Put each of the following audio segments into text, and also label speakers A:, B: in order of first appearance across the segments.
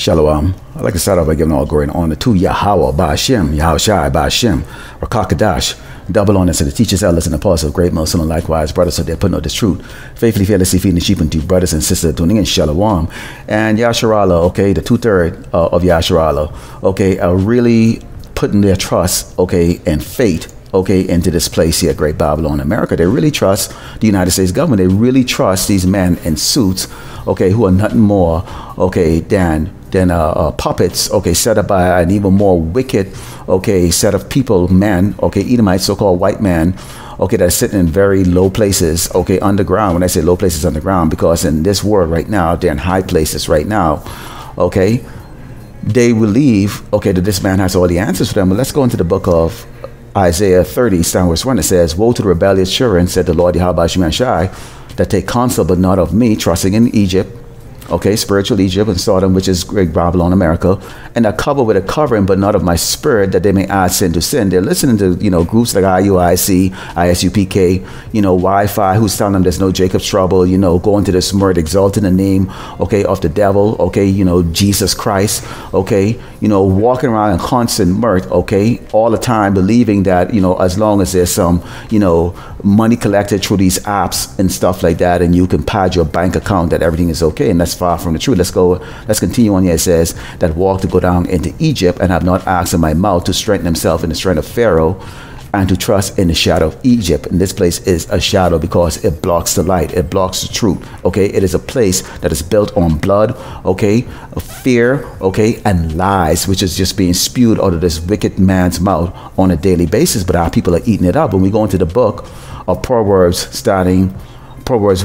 A: Shalom. I'd like to start off by giving all glory and honor to Yahweh, Ba'ashem, Yahushai, Ba'ashem, Rakakadash, double honor to the teachers, elders, and apostles, great Muslim, and likewise brothers, so they're putting out this truth. Faithfully, fearlessly feeding the sheep unto brothers and sisters tuning in, Shalom. And Yasharala, okay, the 2/3 of Yasharala, okay, are really putting their trust, okay, and faith, okay, into this place here, Great Babylon, America. They really trust the United States government. They really trust these men in suits, okay, who are nothing more, okay, than puppets, okay, set up by an even more wicked, okay, set of people, men, okay, Edomites, so-called white men, okay, that are sitting in very low places, okay, underground. When I say low places underground, because in this world right now, they're in high places right now, okay. They believe, okay, that this man has all the answers for them. But let's go into the book of Isaiah 30, starting verse 1. It says, "Woe to the rebellious children, said the Lord Yahweh Shai, that take counsel but not of me, trusting in Egypt," okay, spiritual Egypt, and Sodom, which is Great Babylon, America, "and are covered with a covering, but not of my spirit, that they may add sin to sin." They're listening to, groups like IUIC, ISUPK, Wi-Fi, who's telling them there's no Jacob's trouble, going to this murder, exalting the name, okay, of the devil, okay, Jesus Christ, okay, walking around in constant mirth, okay, all the time, believing that, as long as there's some, money collected through these apps and stuff like that, and you can pad your bank account, that everything is okay. And that's far from the truth. Let's continue on here. It says that walk to go down into Egypt and have not asked in my mouth to strengthen himself in the strength of Pharaoh and to trust in the shadow of Egypt. And this place is a shadow because it blocks the light. It blocks the truth. Okay. It is a place that is built on blood. Okay. Fear. Okay. And lies, which is just being spewed out of this wicked man's mouth on a daily basis. But our people are eating it up. When we go into the book of Proverbs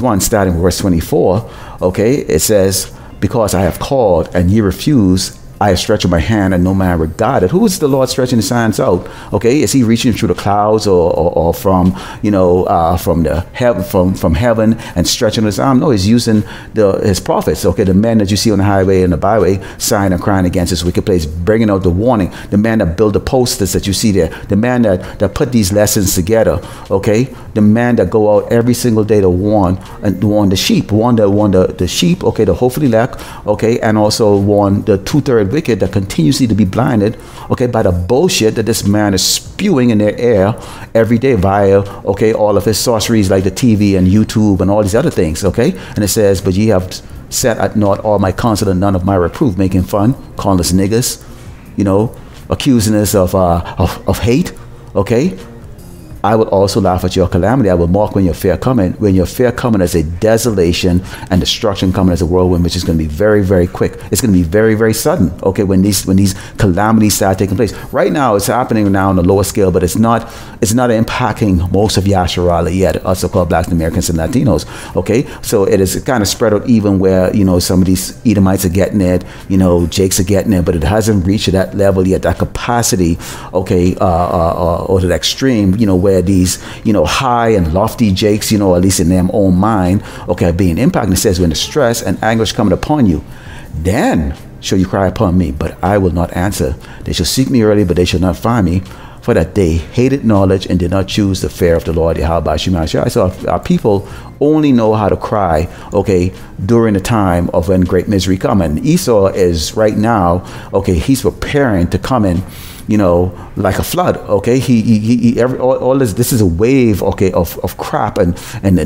A: 1, starting with verse 24, okay, it says, "Because I have called and ye refuse, I have stretched my hand and no man regarded." Who is the Lord stretching his hands out? Okay, is he reaching through the clouds or from from heaven and stretching his arm? No, he's using his prophets. Okay, the men that you see on the highway and the byway, sighing and crying against this wicked place, bringing out the warning. The man that built the posters that you see there, the man that put these lessons together. Okay, the man that go out every single day to warn the sheep, warn the sheep. Okay, the hopefully elect. Okay, and also warn the 2/3 wicked that continuously to be blinded, okay, by the bullshit that this man is spewing in their air every day via, okay, all of his sorceries like the TV and YouTube and all these other things, okay. And it says, "But ye have set at naught all my counsel and none of my reproof," making fun, calling us niggas, accusing us of hate, okay. "I will also laugh at your calamity. I will mock when your fear coming. When your fear coming as a desolation and destruction coming as a whirlwind," which is going to be very, very quick. It's going to be very, very sudden. Okay, when these calamities start taking place. Right now, it's happening now on a lower scale, but it's not impacting most of Yasharala yet, us so-called Blacks, Americans, and Latinos. Okay, so it is kind of spread out even where some of these Edomites are getting it, Jakes are getting it, but it hasn't reached that level yet, that capacity. Okay, or to the extreme, where these, high and lofty Jakes, at least in their own mind, okay, are being impacted. It says, "When the stress and anguish coming upon you, then shall you cry upon me, but I will not answer. They shall seek me early, but they shall not find me, for that they hated knowledge and did not choose the fear of the Lord Yahweh Shai." So our people only know how to cry, okay, during the time of when great misery come. And Esau is right now, okay, he's preparing to come in, like a flood. Okay, all this is a wave, okay, of crap and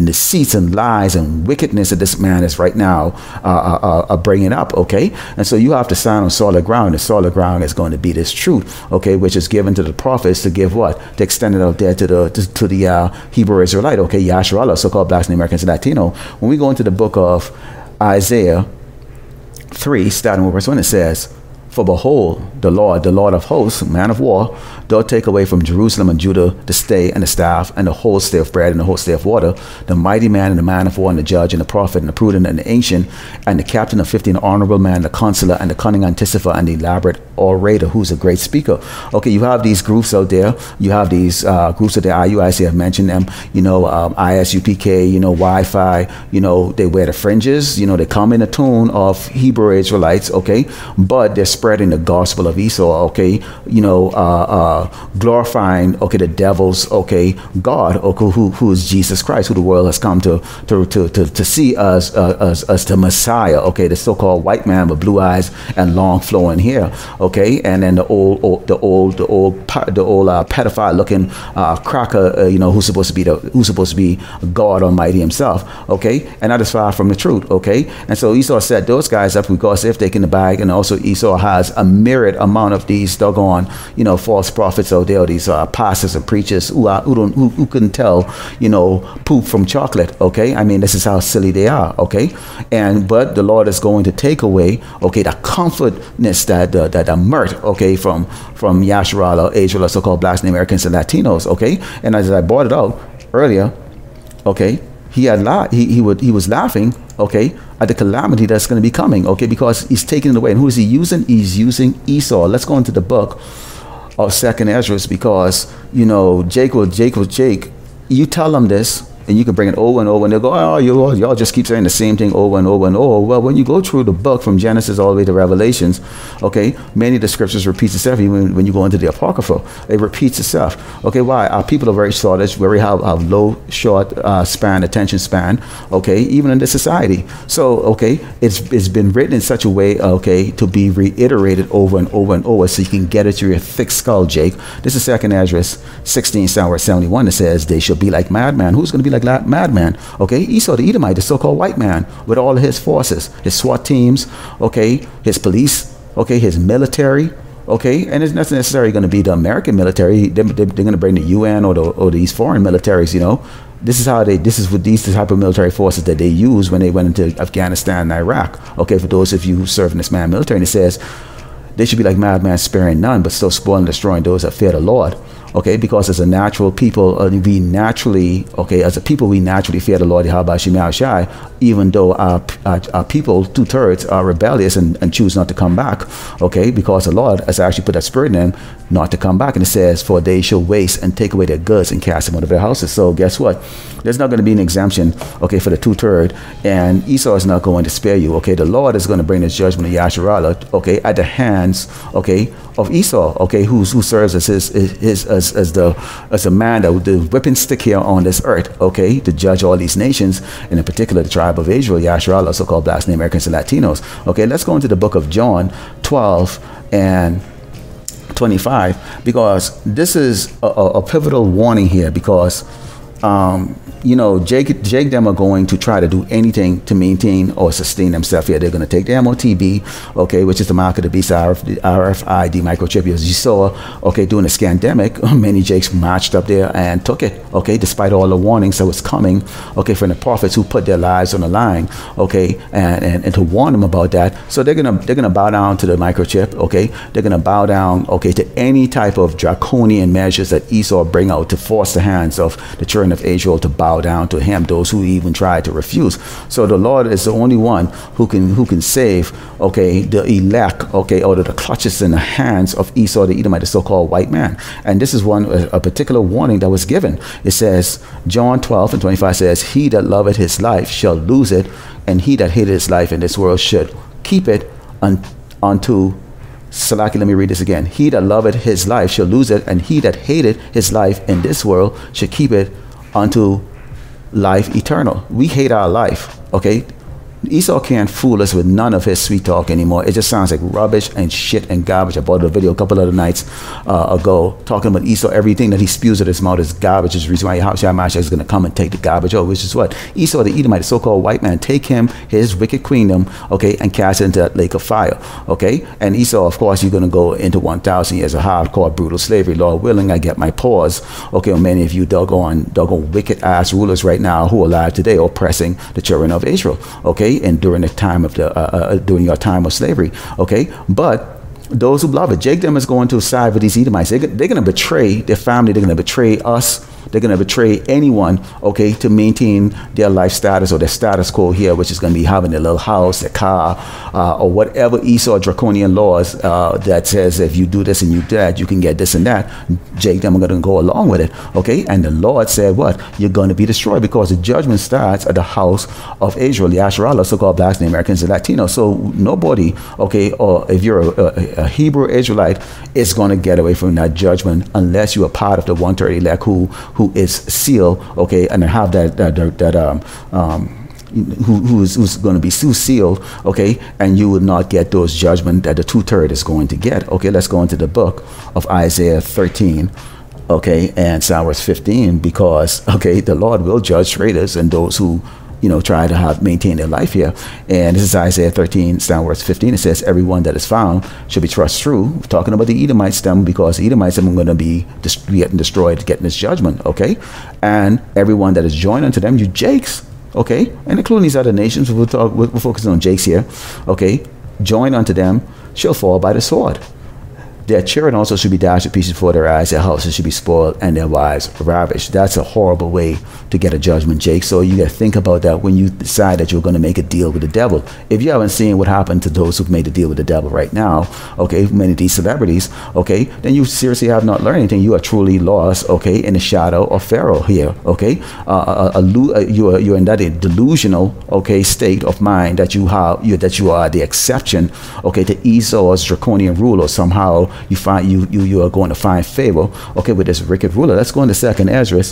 A: deceits and lies and wickedness that this man is right now are bringing up. Okay, and so you have to stand on solid ground. The solid ground is going to be this truth, okay, which is given to the prophets to give what? To extend it out there to the Hebrew Israelite, okay, Yasharala, so-called Blacks and Americans and Latino. When we go into the book of Isaiah 3, starting with verse 1, it says, "For behold, the Lord of hosts, man of war, doth take away from Jerusalem and Judah the stay and the staff and the whole stay of bread and the whole stay of water, the mighty man and the man of war and the judge and the prophet and the prudent and the ancient and the captain of 50 and the honorable man, the counselor and the cunning anticipator and the elaborate orator," who's a great speaker. Okay, you have these groups out there. You have these groups out there. IUIC, I've mentioned them. ISUPK, Wi-Fi. They wear the fringes. They come in a tune of Hebrew Israelites. Okay, but they're spreading the gospel of Esau, okay, glorifying, okay, the devil's, okay, God, okay, who is Jesus Christ, who the world has come to see as the Messiah, okay, the so-called white man with blue eyes and long flowing hair, okay, and then the old pedophile looking cracker, who's supposed to be God Almighty himself, okay, and that is far from the truth, okay. And so Esau set those guys up because they've taken the bag, and also Esau has a myriad amount of these doggone, false prophets out there, these pastors and preachers who couldn't tell, poop from chocolate, okay. I mean, this is how silly they are, okay. But the Lord is going to take away, okay, the comfortness that mirth, okay, from Yasharala, Israel, so-called blacks and Americans and Latinos, okay. And as I brought it out earlier, okay, he was laughing, okay, at the calamity that's going to be coming, okay, because he's taking it away. And who is he using? He's using Esau. Let's go into the book of 2nd Ezra, because Jake, you tell them this, and you can bring it over and over, and they'll go, oh, y'all just keep saying the same thing over and over and over. Well, when you go through the book from Genesis all the way to Revelations, okay, many of the scriptures repeats itself. Even when you go into the Apocrypha, it repeats itself. Okay, why? Our people are very shortish, have low, short attention span, okay, even in this society. So, okay, it's been written in such a way, okay, to be reiterated over and over and over, so you can get it to your thick skull, Jake. This is 2nd Ezra 16, verse 71. It says, they shall be like madman. Who's going to be like madman? Okay, Esau the Edomite, the so-called white man, with all of his forces, his SWAT teams, okay, his police, okay, his military, okay, and it's not necessarily going to be the American military. They're going to bring the UN or these foreign militaries. This is what these type of military forces that they use when they went into Afghanistan and Iraq. Okay, for those of you who serve in this man military, and it says they should be like madman, sparing none, but still spoiling and destroying those that fear the Lord. Okay, because as a natural people, we naturally fear the Lord, Yahweh Shemai Shai, even though our people, 2/3, are rebellious and choose not to come back. Okay, because the Lord has actually put that spirit in them not to come back. And it says, for they shall waste and take away their goods and cast them out of their houses. So guess what? There's not going to be an exemption, okay, for the 2/3, and Esau is not going to spare you. Okay, the Lord is going to bring this judgment of Yasharala, okay, at the hands, okay, of Esau, okay, who serves as as the man, the whipping stick here on this earth, okay, to judge all these nations, and in particular the tribe of Israel, Yasharala, so-called blacks, Americans, and Latinos. Okay, let's go into the book of John 12 and 25, because this is a pivotal warning here, because Jake them are going to try to do anything to maintain or sustain themselves here. They're going to take the MOTB, okay, which is the mark of the beast, RFID microchip. As you saw, okay, during the scandemic, many Jakes marched up there and took it, okay, despite all the warnings that was coming, okay, from the prophets who put their lives on the line, okay, and to warn them about that. So they're gonna bow down to the microchip, okay. They're gonna bow down, okay, to any type of draconian measures that Esau bring out to force the hands of the children of Israel to bow down to him, those who even try to refuse. So the Lord is the only one who can save, okay, the elect, okay, out of the clutches in the hands of Esau the Edomite, the so-called white man. And this is a particular warning that was given. It says, John 12 and 25 says, he that loveth his life shall lose it, and he that hateth his life in this world should keep it unto Salaki. Let me read this again. He that loveth his life shall lose it, and he that hateth his life in this world should keep it unto life eternal. We hate our life, okay? Esau can't fool us with none of his sweet talk anymore. It just sounds like rubbish and shit and garbage. I bought a video a couple of nights ago talking about Esau. Everything that he spews at his mouth is garbage. Is the reason why Yahweh is going to come and take the garbage out, which is what? Esau the Edomite, the so-called white man, take him, his wicked queendom, okay, and cast it into that lake of fire, okay? And Esau, of course, you're going to go into 1,000 years of hardcore, brutal slavery. Lord willing, I get my paws, okay, on many of you doggone wicked-ass rulers right now who are alive today oppressing the children of Israel, okay? And during the time of during your time of slavery, okay. But those who love it, Jake them is going to side with these Edomites. They're going to betray their family. They're going to betray us, They're going to betray anyone, okay, to maintain their life status or their status quo here, which is going to be having their little house, their car, or whatever Esau draconian laws that says if you do this and you do that, you can get this and that. Jake, them are going to go along with it, okay? And the Lord said, what? You're going to be destroyed, because the judgment starts at the house of Israel, the Yasharallah, so-called blacks, the Americans, and Latinos. So nobody, okay, or if you're a Hebrew Israelite, is going to get away from that judgment unless you are part of the 130 elect who is sealed, okay, and have who's going to be sealed, okay, and you will not get those judgment that the 2/3 is going to get. Okay, let's go into the book of Isaiah 13, okay, and verse 15, because, okay, the Lord will judge traitors and those who, you know, try to maintain their life here. And this is Isaiah 13, verse 15. It says, everyone that is found should be thrust through. We're talking about the Edomites, because the Edomites are going to be getting destroyed, getting this judgment, okay? And everyone that is joined unto them, you Jakes, okay? And including these other nations, we're focusing on Jakes here, okay? Join unto them shall fall by the sword. Their children also should be dashed to pieces before their eyes. Their houses should be spoiled and their wives ravished. That's a horrible way to get a judgment, Jake. So you got to think about that when you decide that you're going to make a deal with the devil. If you haven't seen what happened to those who've made a deal with the devil right now, okay, many of these celebrities, okay, then you seriously have not learned anything. You are truly lost, okay, in the shadow of Pharaoh here, okay. You're in that delusional, okay, state of mind that you are the exception, okay, to Esau's draconian rule, or somehow you are going to find favor, okay, with this wicked ruler. Let's go into 2nd Ezra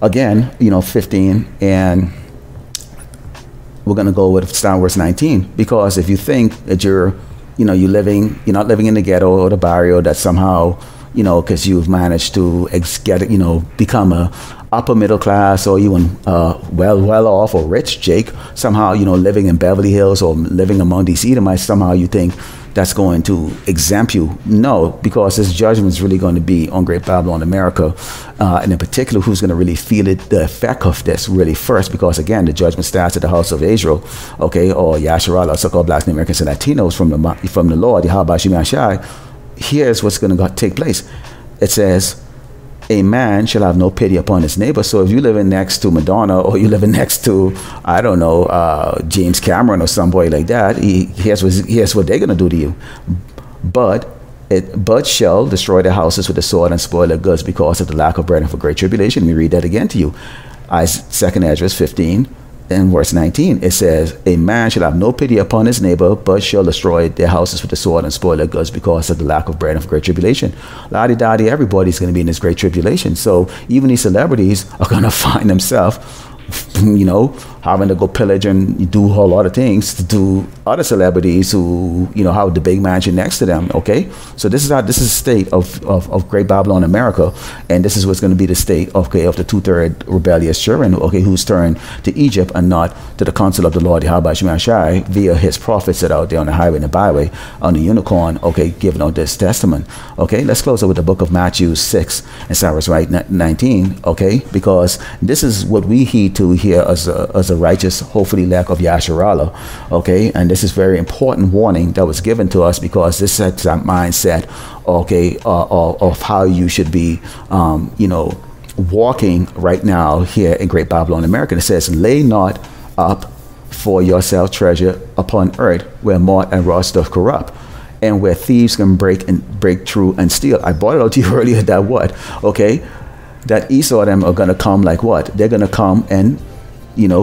A: again, 15, and we're going to go with verse 19, because if you think that you're not living in the ghetto or the barrio, that somehow, because you've managed to become a upper middle class, or even well off or rich, Jake, somehow, living in Beverly Hills or living among these Edomites, somehow you think that's going to exempt you. No, because this judgment is really going to be on Great Babylon, America, and in particular, who's going to really feel the effect of this really first, because again, the judgment starts at the house of Israel, okay, or Yasharallah, so-called blacks, Americans, and Latinos from the Lord, Yahweh Shemi Ashai. Here's what's going to take place. It says, a man shall have no pity upon his neighbor. So if you're living next to Madonna, or you're living next to, I don't know, James Cameron or somebody like that, here's what they're going to do to you. But shall destroy their houses with the sword and spoil their goods because of the lack of bread and for great tribulation. Let me read that again to you. 2nd Ezra 15. In verse 19, it says, a man shall have no pity upon his neighbor, but shall destroy their houses with the sword and spoil their goods because of the lack of bread and for great tribulation. La-di-da-di, everybody's going to be in this great tribulation. So even these celebrities are going to find themselves, having to go pillage and do a whole lot of things to do other celebrities who, have the big mansion next to them, okay? So this is the state of Great Babylon, America, and this is what's going to be the state of the 2/3 rebellious children, okay, who's turned to Egypt and not to the counsel of the Lord, Yahweh Shemi Ashai, via his prophets that are out there on the highway and the byway, on the unicorn, okay, giving out this testament, okay? Let's close up with the book of Matthew 6 and verse 19, okay? Because this is what we heed to here as a righteous, hopefully elect of Yasharallah, okay? And this is very important warning that was given to us, because this sets our mindset, okay, of how you should be, walking right now here in Great Babylon, America. It says, lay not up for yourself treasure upon earth, where moth and rust doth corrupt, and where thieves can break through and steal. I brought it out to you earlier that what, okay, that Esau them are going to come like what? They're going to come and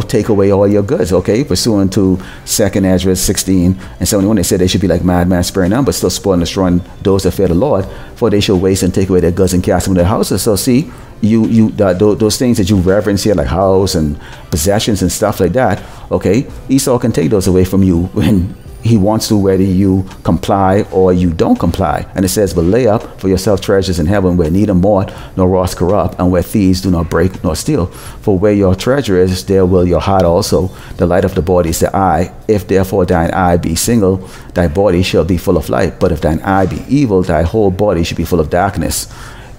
A: take away all your goods, okay? Pursuant to 2nd Ezra 16 and 71, they said they should be like madman, sparing none, but still spoiling and destroying those that fear the Lord, for they shall waste and take away their goods and cast them in their houses. So see, those things that you reverence here, like house and possessions and stuff like that, okay? Esau can take those away from you when he wants to, whether you comply or you don't comply. And it says, but lay up for yourself treasures in heaven, where neither moth nor rust corrupt, and where thieves do not break nor steal. For where your treasure is, there will your heart also. The light of the body is the eye. If therefore thine eye be single, thy body shall be full of light. But if thine eye be evil, thy whole body shall be full of darkness.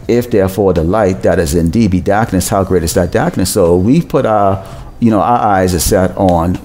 A: If therefore the light that is in thee be darkness, how great is that darkness? So we put our eyes are set on,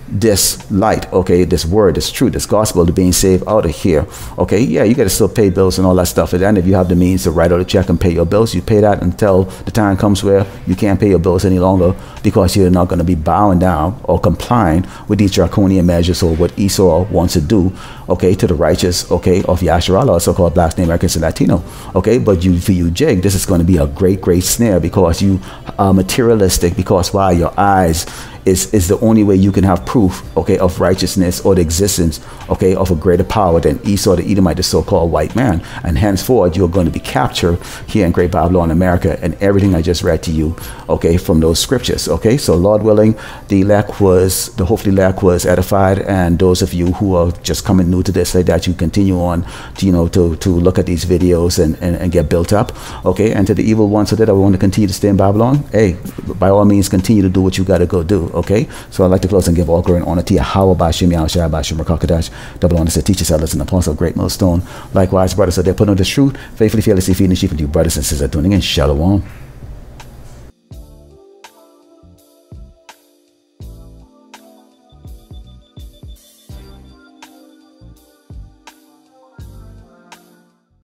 A: this light, okay, this word, this truth, this gospel, to being saved out of here, okay, yeah, you got to still pay bills and all that stuff. And then if you have the means to write out a check and pay your bills, you pay that until the time comes where you can't pay your bills any longer, because you're not going to be bowing down or complying with these draconian measures or what Esau wants to do, okay, to the righteous, okay, of Yasharala, or so-called blacks, Native Americans, and Latino, okay. But for you, Jig, this is going to be a great snare, because you are materialistic, because why? Your eyes is the only way you can have proof, okay, of righteousness or the existence, okay, of a greater power than Esau the Edomite, the so-called white man. And henceforth, you're going to be captured here in Great Babylon, America, and everything I just read to you, okay, from those scriptures, okay. So Lord willing, the hopefully elect was edified, and those of you who are just coming new to this, like that, you continue on to, to look at these videos and get built up, okay. And to the evil one, so that I want to continue to stay in Babylon, hey, by all means, continue to do what you got to go do. Okay, so I'd like to close and give all glory and honor to Yahweh Bashim Yahushua Bashim Rakakadash, double honor to teachers, elders, and apostles of great millstone. Likewise, brothers, so they're putting on this truth, faithfully, fearlessly feeding the sheep, and you brothers and sisters are tuning in. Shalom.